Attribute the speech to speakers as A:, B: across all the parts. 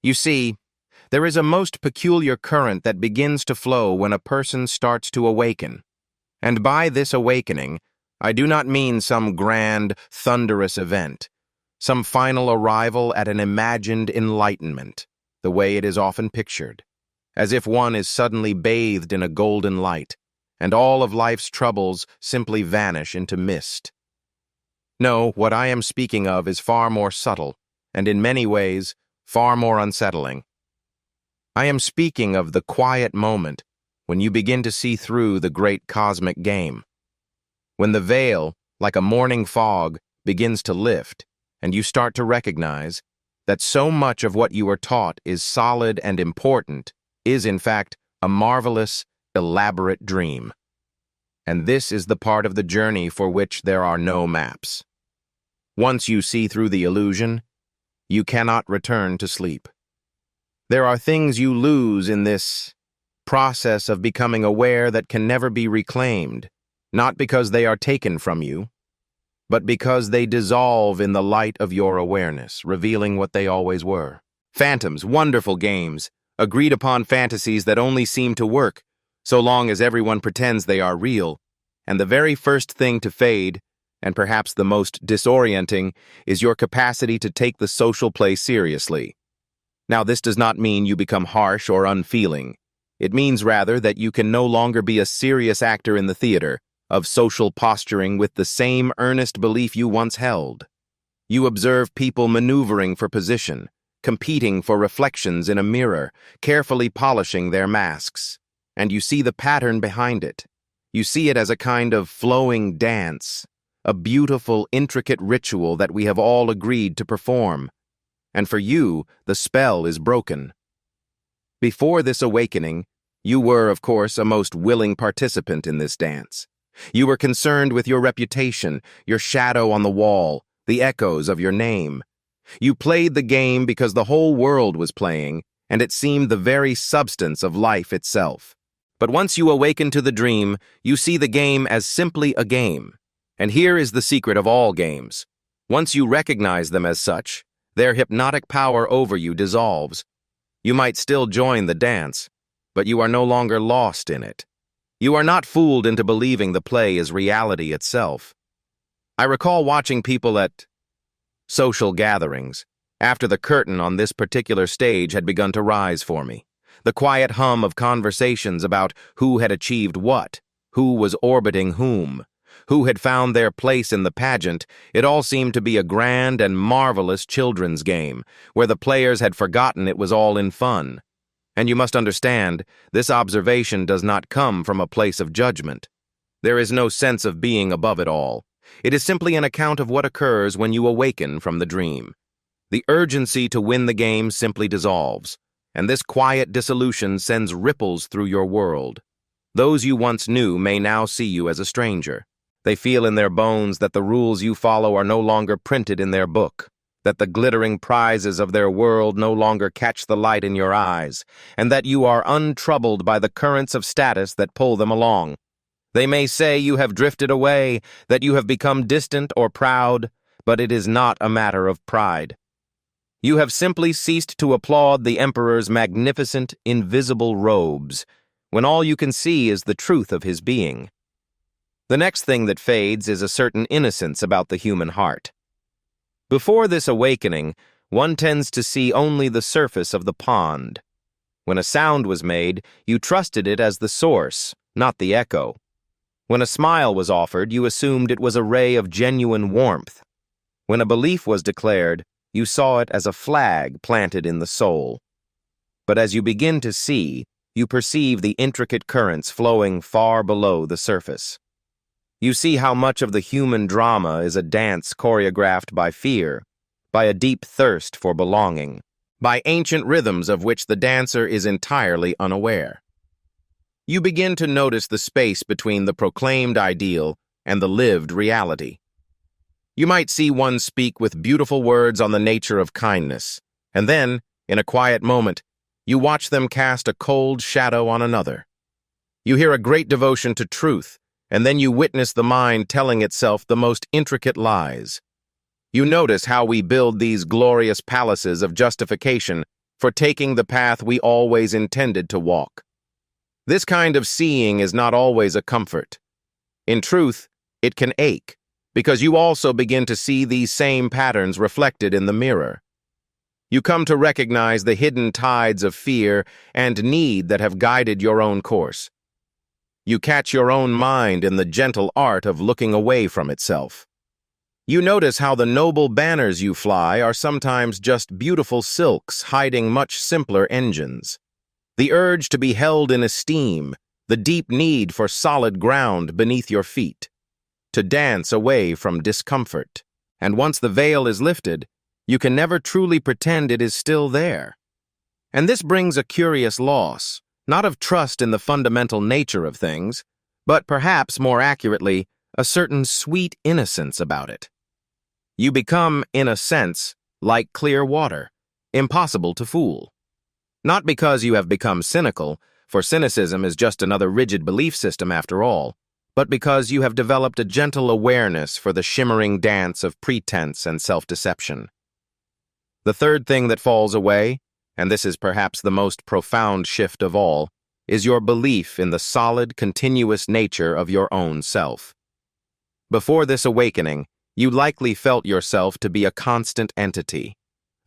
A: You see, there is a most peculiar current that begins to flow when a person starts to awaken. And by this awakening, I do not mean some grand, thunderous event, some final arrival at an imagined enlightenment, the way it is often pictured, as if one is suddenly bathed in a golden light, and all of life's troubles simply vanish into mist. No, what I am speaking of is far more subtle, and in many ways, far more unsettling. I am speaking of the quiet moment when you begin to see through the great cosmic game. When the veil, like a morning fog, begins to lift, and you start to recognize that so much of what you are taught is solid and important is, in fact, a marvelous, elaborate dream. And this is the part of the journey for which there are no maps. Once you see through the illusion, you cannot return to sleep. There are things you lose in this process of becoming aware that can never be reclaimed, not because they are taken from you, but because they dissolve in the light of your awareness, revealing what they always were. Phantoms, wonderful games, agreed-upon fantasies that only seem to work so long as everyone pretends they are real, and the very first thing to fade, and perhaps the most disorienting, is your capacity to take the social play seriously. Now, this does not mean you become harsh or unfeeling. It means rather that you can no longer be a serious actor in the theater of social posturing with the same earnest belief you once held. You observe people maneuvering for position, competing for reflections in a mirror, carefully polishing their masks, and you see the pattern behind it. You see it as a kind of flowing dance, a beautiful, intricate ritual that we have all agreed to perform. And for you, the spell is broken. Before this awakening, you were, of course, a most willing participant in this dance. You were concerned with your reputation, your shadow on the wall, the echoes of your name. You played the game because the whole world was playing, and it seemed the very substance of life itself. But once you awaken to the dream, you see the game as simply a game. And here is the secret of all games. Once you recognize them as such, their hypnotic power over you dissolves. You might still join the dance, but you are no longer lost in it. You are not fooled into believing the play is reality itself. I recall watching people at social gatherings, after the curtain on this particular stage had begun to rise for me. The quiet hum of conversations about who had achieved what, who was orbiting whom, who had found their place in the pageant, it all seemed to be a grand and marvelous children's game, where the players had forgotten it was all in fun. And you must understand, this observation does not come from a place of judgment. There is no sense of being above it all. It is simply an account of what occurs when you awaken from the dream. The urgency to win the game simply dissolves, and this quiet dissolution sends ripples through your world. Those you once knew may now see you as a stranger. They feel in their bones that the rules you follow are no longer printed in their book, that the glittering prizes of their world no longer catch the light in your eyes, and that you are untroubled by the currents of status that pull them along. They may say you have drifted away, that you have become distant or proud, but it is not a matter of pride. You have simply ceased to applaud the emperor's magnificent, invisible robes, when all you can see is the truth of his being. The next thing that fades is a certain innocence about the human heart. Before this awakening, one tends to see only the surface of the pond. When a sound was made, you trusted it as the source, not the echo. When a smile was offered, you assumed it was a ray of genuine warmth. When a belief was declared, you saw it as a flag planted in the soul. But as you begin to see, you perceive the intricate currents flowing far below the surface. You see how much of the human drama is a dance choreographed by fear, by a deep thirst for belonging, by ancient rhythms of which the dancer is entirely unaware. You begin to notice the space between the proclaimed ideal and the lived reality. You might see one speak with beautiful words on the nature of kindness, and then, in a quiet moment, you watch them cast a cold shadow on another. You hear a great devotion to truth, and then you witness the mind telling itself the most intricate lies. You notice how we build these glorious palaces of justification for taking the path we always intended to walk. This kind of seeing is not always a comfort. In truth, it can ache, because you also begin to see these same patterns reflected in the mirror. You come to recognize the hidden tides of fear and need that have guided your own course. You catch your own mind in the gentle art of looking away from itself. You notice how the noble banners you fly are sometimes just beautiful silks hiding much simpler engines. The urge to be held in esteem, the deep need for solid ground beneath your feet, to dance away from discomfort. And once the veil is lifted, you can never truly pretend it is still there. And this brings a curious loss, not of trust in the fundamental nature of things, but perhaps more accurately, a certain sweet innocence about it. You become, in a sense, like clear water, impossible to fool. Not because you have become cynical, for cynicism is just another rigid belief system after all, but because you have developed a gentle awareness for the shimmering dance of pretense and self-deception. The third thing that falls away, and this is perhaps the most profound shift of all, is your belief in the solid, continuous nature of your own self. Before this awakening, you likely felt yourself to be a constant entity,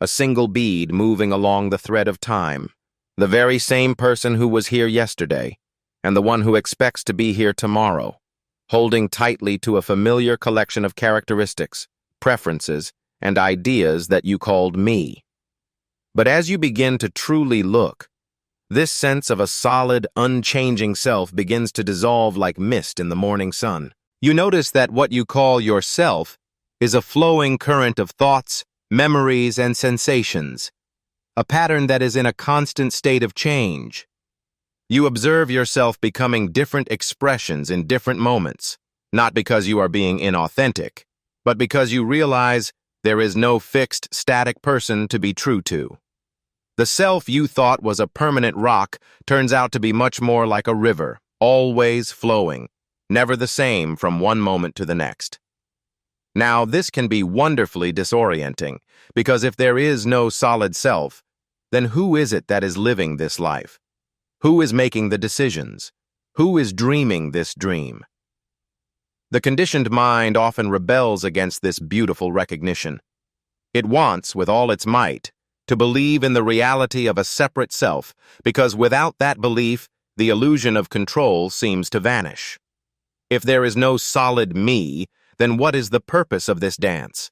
A: a single bead moving along the thread of time, the very same person who was here yesterday, and the one who expects to be here tomorrow, holding tightly to a familiar collection of characteristics, preferences, and ideas that you called me. But as you begin to truly look, this sense of a solid, unchanging self begins to dissolve like mist in the morning sun. You notice that what you call yourself is a flowing current of thoughts, memories, and sensations, a pattern that is in a constant state of change. You observe yourself becoming different expressions in different moments, not because you are being inauthentic, but because you realize there is no fixed, static person to be true to. The self you thought was a permanent rock turns out to be much more like a river, always flowing, never the same from one moment to the next. Now, this can be wonderfully disorienting, because if there is no solid self, then who is it that is living this life? Who is making the decisions? Who is dreaming this dream? The conditioned mind often rebels against this beautiful recognition. It wants, with all its might, to believe in the reality of a separate self, because without that belief, the illusion of control seems to vanish. If there is no solid me, then what is the purpose of this dance?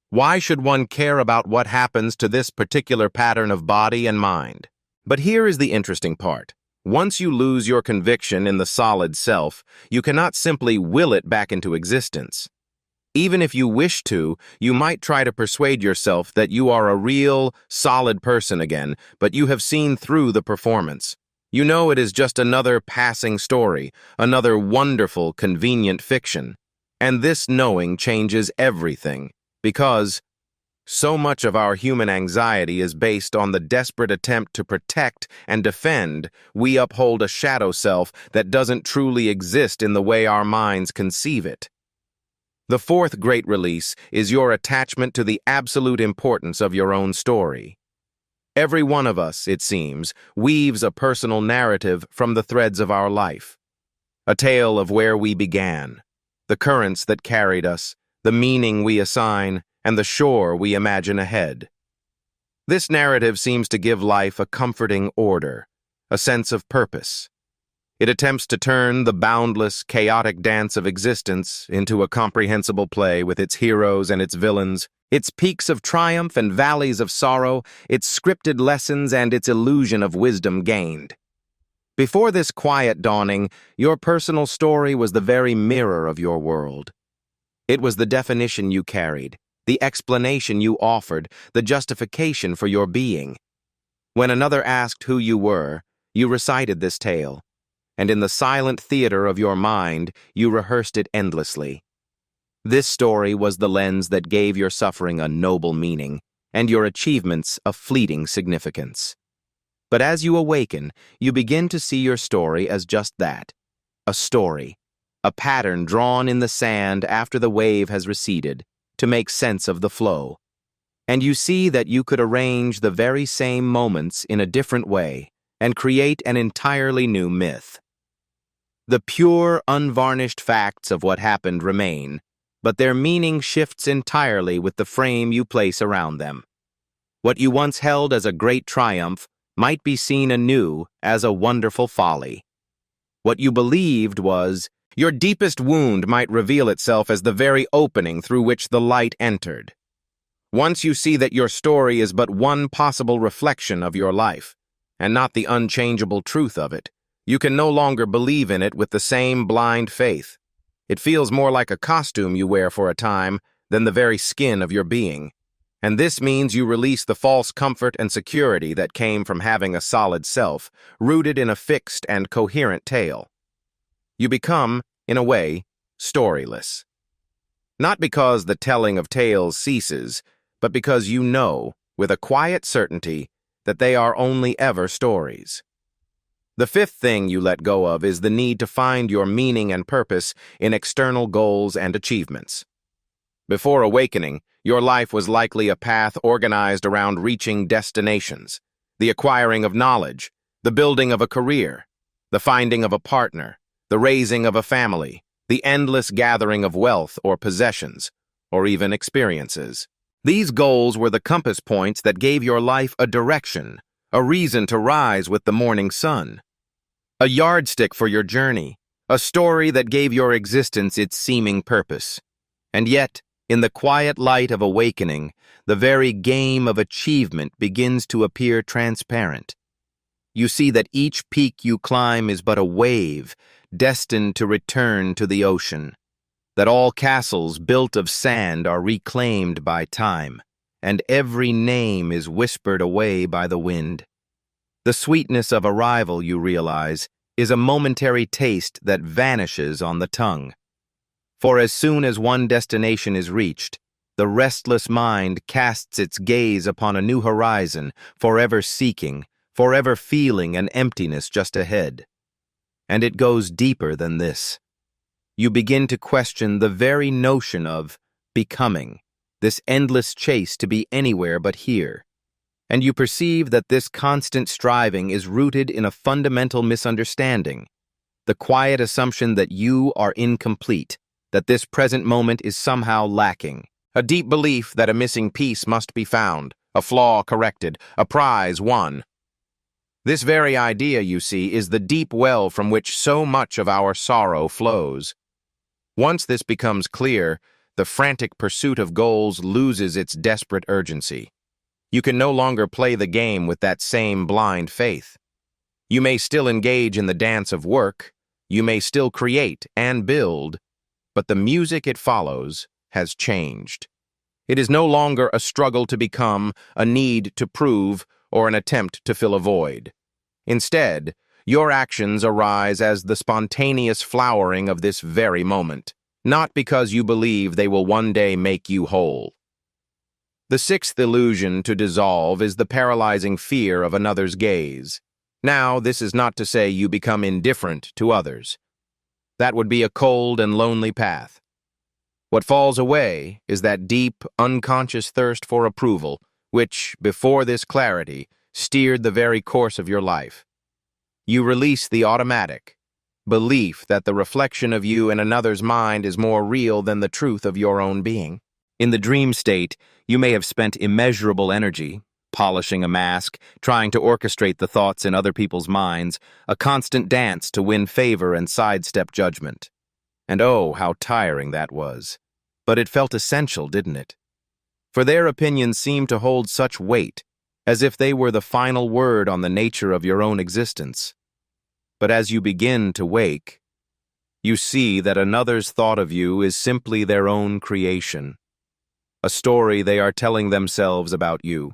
A: Why should one care about what happens to this particular pattern of body and mind? But here is the interesting part. Once you lose your conviction in the solid self, you cannot simply will it back into existence. Even if you wish to, you might try to persuade yourself that you are a real, solid person again, but you have seen through the performance. You know it is just another passing story, another wonderful, convenient fiction. And this knowing changes everything, because so much of our human anxiety is based on the desperate attempt to protect and defend. We uphold a shadow self that doesn't truly exist in the way our minds conceive it. The fourth great release is your attachment to the absolute importance of your own story. Every one of us, it seems, weaves a personal narrative from the threads of our life. A tale of where we began, the currents that carried us, the meaning we assign, and the shore we imagine ahead. This narrative seems to give life a comforting order, a sense of purpose. It attempts to turn the boundless, chaotic dance of existence into a comprehensible play with its heroes and its villains, its peaks of triumph and valleys of sorrow, its scripted lessons and its illusion of wisdom gained. Before this quiet dawning, your personal story was the very mirror of your world. It was the definition you carried, the explanation you offered, the justification for your being. When another asked who you were, you recited this tale, and in the silent theater of your mind, you rehearsed it endlessly. This story was the lens that gave your suffering a noble meaning, and your achievements a fleeting significance. But as you awaken, you begin to see your story as just that, a story, a pattern drawn in the sand after the wave has receded, to make sense of the flow. and you see that you could arrange the very same moments in a different way and create an entirely new myth. The pure, unvarnished facts of what happened remain, but their meaning shifts entirely with the frame you place around them. What you once held as a great triumph might be seen anew as a wonderful folly. What you believed was your deepest wound might reveal itself as the very opening through which the light entered. Once you see that your story is but one possible reflection of your life, and not the unchangeable truth of it, you can no longer believe in it with the same blind faith. It feels more like a costume you wear for a time than the very skin of your being. And this means you release the false comfort and security that came from having a solid self, rooted in a fixed and coherent tale. You become, in a way, storyless. Not because the telling of tales ceases, but because you know, with a quiet certainty, that they are only ever stories. The fifth thing you let go of is the need to find your meaning and purpose in external goals and achievements. Before awakening, your life was likely a path organized around reaching destinations, the acquiring of knowledge, the building of a career, the finding of a partner, the raising of a family, the endless gathering of wealth or possessions, or even experiences. These goals were the compass points that gave your life a direction, a reason to rise with the morning sun, a yardstick for your journey, a story that gave your existence its seeming purpose. And yet, in the quiet light of awakening, the very game of achievement begins to appear transparent. You see that each peak you climb is but a wave, destined to return to the ocean, that all castles built of sand are reclaimed by time, and every name is whispered away by the wind. The sweetness of arrival, you realize, is a momentary taste that vanishes on the tongue. For as soon as one destination is reached, the restless mind casts its gaze upon a new horizon, forever seeking, forever feeling an emptiness just ahead. And it goes deeper than this. You begin to question the very notion of becoming, this endless chase to be anywhere but here. And you perceive that this constant striving is rooted in a fundamental misunderstanding, the quiet assumption that you are incomplete, that this present moment is somehow lacking, a deep belief that a missing piece must be found, a flaw corrected, a prize won. This very idea, you see, is the deep well from which so much of our sorrow flows. Once this becomes clear, the frantic pursuit of goals loses its desperate urgency. You can no longer play the game with that same blind faith. You may still engage in the dance of work, you may still create and build, but the music it follows has changed. It is no longer a struggle to become, a need to prove, or an attempt to fill a void. Instead, your actions arise as the spontaneous flowering of this very moment, not because you believe they will one day make you whole. The sixth illusion to dissolve is the paralyzing fear of another's gaze. Now, this is not to say you become indifferent to others. That would be a cold and lonely path. What falls away is that deep, unconscious thirst for approval, which, before this clarity, steered the very course of your life. You release the automatic belief that the reflection of you in another's mind is more real than the truth of your own being. In the dream state, you may have spent immeasurable energy, polishing a mask, trying to orchestrate the thoughts in other people's minds, a constant dance to win favor and sidestep judgment. And oh, how tiring that was. But it felt essential, didn't it? For their opinions seemed to hold such weight, as if they were the final word on the nature of your own existence. But as you begin to wake, you see that another's thought of you is simply their own creation, a story they are telling themselves about you,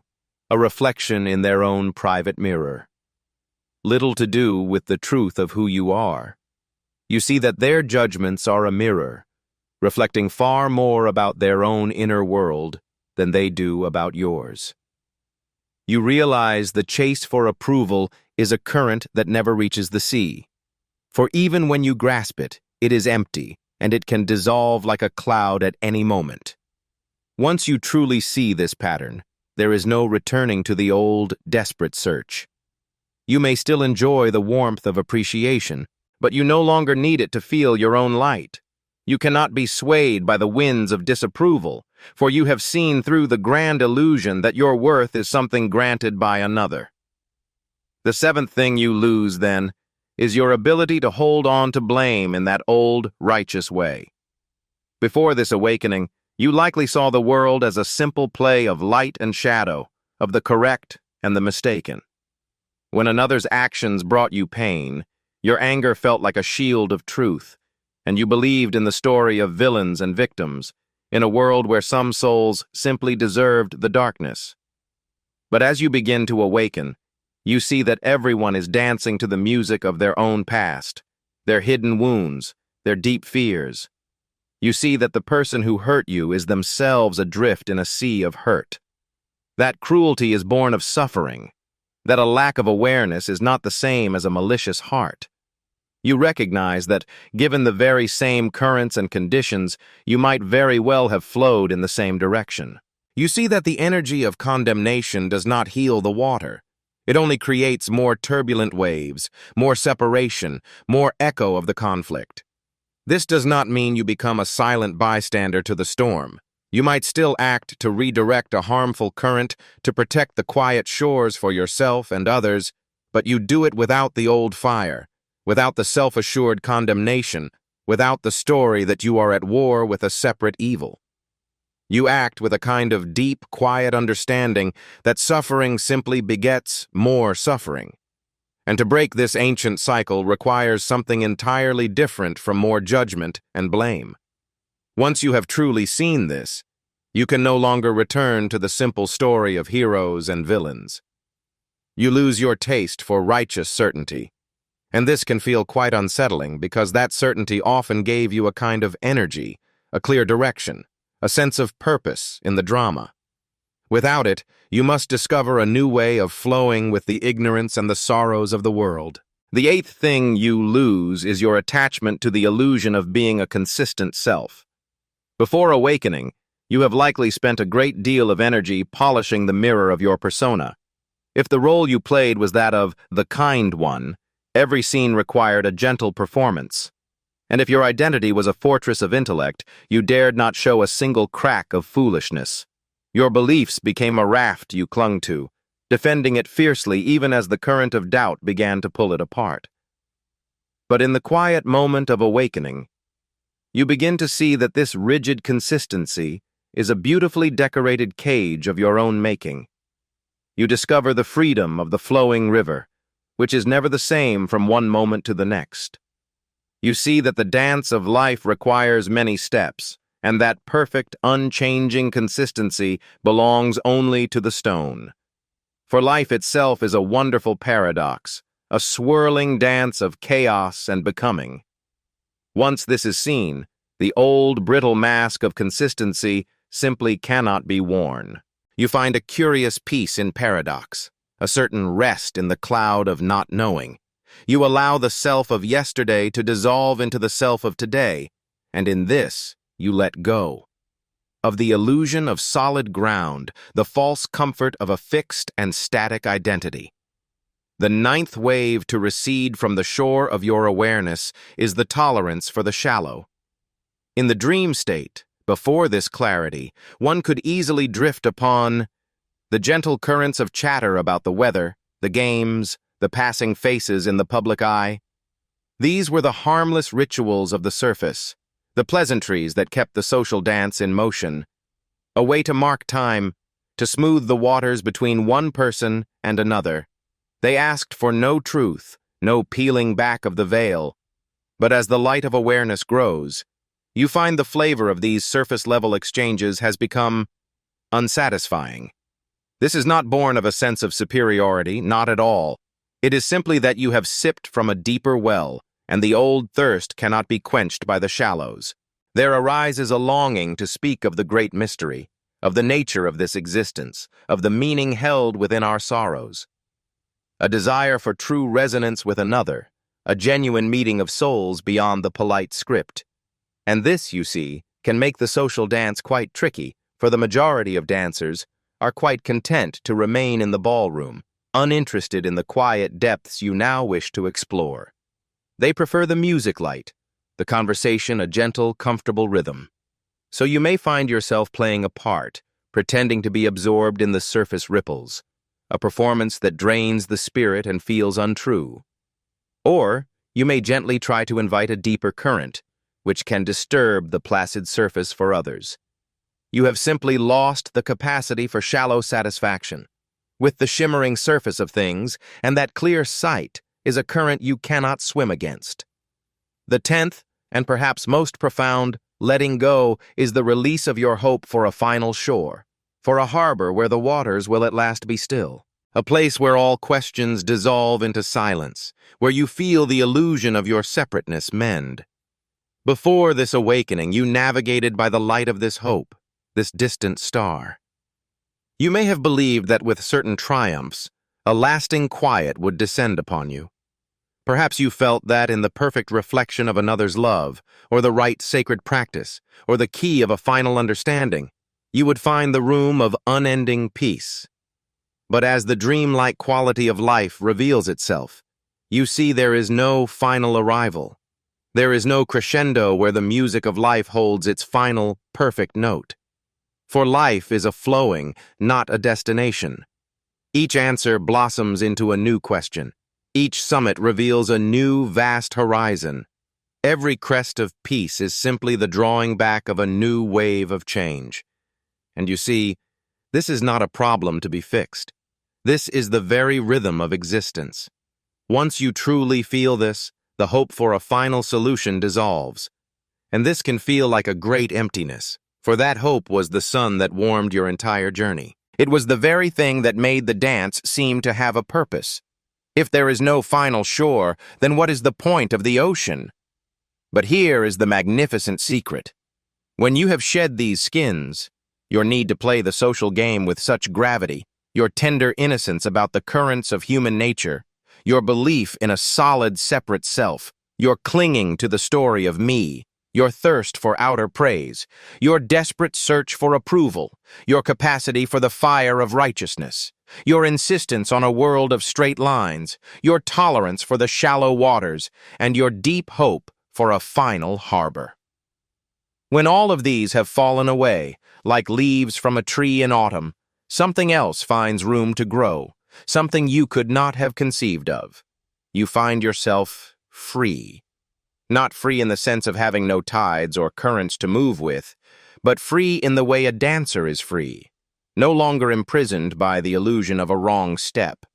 A: a reflection in their own private mirror. Little to do with the truth of who you are. You see that their judgments are a mirror, reflecting far more about their own inner world than they do about yours. You realize the chase for approval is a current that never reaches the sea. For even when you grasp it, it is empty, and it can dissolve like a cloud at any moment. Once you truly see this pattern, there is no returning to the old, desperate search. You may still enjoy the warmth of appreciation, but you no longer need it to feel your own light. You cannot be swayed by the winds of disapproval, for you have seen through the grand illusion that your worth is something granted by another. The seventh thing you lose, then, is your ability to hold on to blame in that old, righteous way. Before this awakening, you likely saw the world as a simple play of light and shadow, of the correct and the mistaken. When another's actions brought you pain, your anger felt like a shield of truth, and you believed in the story of villains and victims, in a world where some souls simply deserved the darkness. But as you begin to awaken, you see that everyone is dancing to the music of their own past, their hidden wounds, their deep fears. You see that the person who hurt you is themselves adrift in a sea of hurt. That cruelty is born of suffering, that a lack of awareness is not the same as a malicious heart. You recognize that, given the very same currents and conditions, you might very well have flowed in the same direction. You see that the energy of condemnation does not heal the water. It only creates more turbulent waves, more separation, more echo of the conflict. This does not mean you become a silent bystander to the storm. You might still act to redirect a harmful current, to protect the quiet shores for yourself and others, but you do it without the old fire, without the self-assured condemnation, without the story that you are at war with a separate evil. You act with a kind of deep, quiet understanding that suffering simply begets more suffering. And to break this ancient cycle requires something entirely different from more judgment and blame. Once you have truly seen this, you can no longer return to the simple story of heroes and villains. You lose your taste for righteous certainty. And this can feel quite unsettling because that certainty often gave you a kind of energy, a clear direction, a sense of purpose in the drama. Without it, you must discover a new way of flowing with the ignorance and the sorrows of the world. The eighth thing you lose is your attachment to the illusion of being a consistent self. Before awakening, you have likely spent a great deal of energy polishing the mirror of your persona. If the role you played was that of the kind one, every scene required a gentle performance. And if your identity was a fortress of intellect, you dared not show a single crack of foolishness. Your beliefs became a raft you clung to, defending it fiercely even as the current of doubt began to pull it apart. But in the quiet moment of awakening, you begin to see that this rigid consistency is a beautifully decorated cage of your own making. You discover the freedom of the flowing river, which is never the same from one moment to the next. You see that the dance of life requires many steps, and that perfect, unchanging consistency belongs only to the stone. For life itself is a wonderful paradox, a swirling dance of chaos and becoming. Once this is seen, the old, brittle mask of consistency simply cannot be worn. You find a curious peace in paradox, a certain rest in the cloud of not knowing. You allow the self of yesterday to dissolve into the self of today, and in this, you let go of the illusion of solid ground, the false comfort of a fixed and static identity. The ninth wave to recede from the shore of your awareness is the tolerance for the shallow. In the dream state, before this clarity, one could easily drift upon the gentle currents of chatter about the weather, the games, the passing faces in the public eye. These were the harmless rituals of the surface, the pleasantries that kept the social dance in motion, a way to mark time, to smooth the waters between one person and another. They asked for no truth, no peeling back of the veil. But as the light of awareness grows, you find the flavor of these surface-level exchanges has become unsatisfying. This is not born of a sense of superiority, not at all. It is simply that you have sipped from a deeper well, and the old thirst cannot be quenched by the shallows. There arises a longing to speak of the great mystery, of the nature of this existence, of the meaning held within our sorrows. A desire for true resonance with another, a genuine meeting of souls beyond the polite script. And this, you see, can make the social dance quite tricky, for the majority of dancers, are quite content to remain in the ballroom, uninterested in the quiet depths you now wish to explore. They prefer the music light, the conversation a gentle, comfortable rhythm. So you may find yourself playing a part, pretending to be absorbed in the surface ripples, a performance that drains the spirit and feels untrue. Or you may gently try to invite a deeper current, which can disturb the placid surface for others. You have simply lost the capacity for shallow satisfaction. With the shimmering surface of things and that clear sight is a current you cannot swim against. The 10th, and perhaps most profound, letting go is the release of your hope for a final shore, for a harbor where the waters will at last be still, a place where all questions dissolve into silence, where you feel the illusion of your separateness mend. Before this awakening, you navigated by the light of this hope, this distant star. You may have believed that with certain triumphs, a lasting quiet would descend upon you. Perhaps you felt that in the perfect reflection of another's love, or the right sacred practice, or the key of a final understanding, you would find the room of unending peace. But as the dreamlike quality of life reveals itself, you see there is no final arrival. There is no crescendo where the music of life holds its final, perfect note. For life is a flowing, not a destination. Each answer blossoms into a new question. Each summit reveals a new, vast horizon. Every crest of peace is simply the drawing back of a new wave of change. And you see, this is not a problem to be fixed. This is the very rhythm of existence. Once you truly feel this, the hope for a final solution dissolves. And this can feel like a great emptiness, for that hope was the sun that warmed your entire journey. It was the very thing that made the dance seem to have a purpose. If there is no final shore, then what is the point of the ocean? But here is the magnificent secret. When you have shed these skins, your need to play the social game with such gravity, your tender innocence about the currents of human nature, your belief in a solid, separate self, your clinging to the story of me, your thirst for outer praise, your desperate search for approval, your capacity for the fire of righteousness, your insistence on a world of straight lines, your tolerance for the shallow waters, and your deep hope for a final harbor. When all of these have fallen away, like leaves from a tree in autumn, something else finds room to grow, something you could not have conceived of. You find yourself free. Not free in the sense of having no tides or currents to move with, but free in the way a dancer is free, no longer imprisoned by the illusion of a wrong step,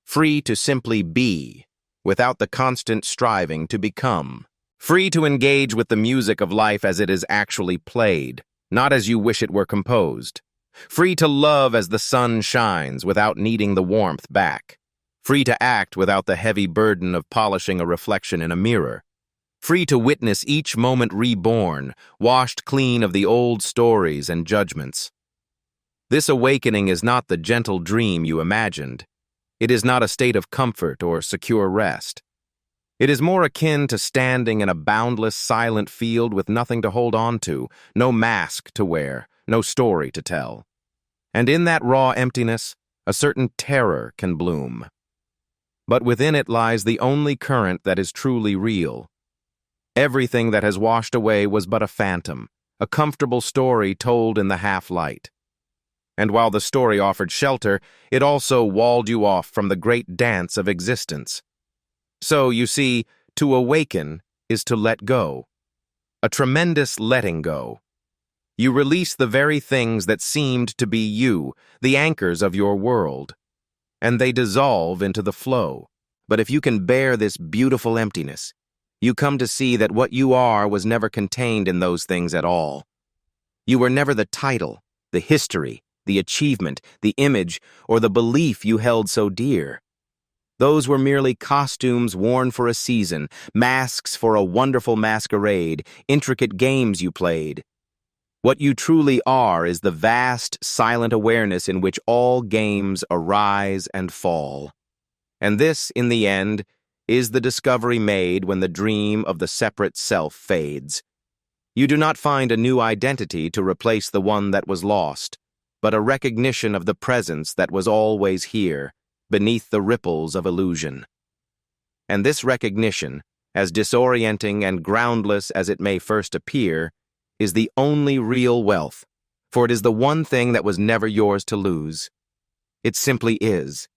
A: free to simply be, without the constant striving to become, free to engage with the music of life as it is actually played, not as you wish it were composed, free to love as the sun shines without needing the warmth back, free to act without the heavy burden of polishing a reflection in a mirror, free to witness each moment reborn, washed clean of the old stories and judgments. This awakening is not the gentle dream you imagined. It is not a state of comfort or secure rest. It is more akin to standing in a boundless, silent field with nothing to hold on to, no mask to wear, no story to tell. And in that raw emptiness, a certain terror can bloom. But within it lies the only current that is truly real. Everything that has washed away was but a phantom, a comfortable story told in the half-light. And while the story offered shelter, it also walled you off from the great dance of existence. So, you see, to awaken is to let go. A tremendous letting go. You release the very things that seemed to be you, the anchors of your world, and they dissolve into the flow. But if you can bear this beautiful emptiness, you come to see that what you are was never contained in those things at all. You were never the title, the history, the achievement, the image, or the belief you held so dear. Those were merely costumes worn for a season, masks for a wonderful masquerade, intricate games you played. What you truly are is the vast, silent awareness in which all games arise and fall. And this, in the end, is the discovery made when the dream of the separate self fades. You do not find a new identity to replace the one that was lost, but a recognition of the presence that was always here, beneath the ripples of illusion. And this recognition, as disorienting and groundless as it may first appear, is the only real wealth, for it is the one thing that was never yours to lose. It simply is,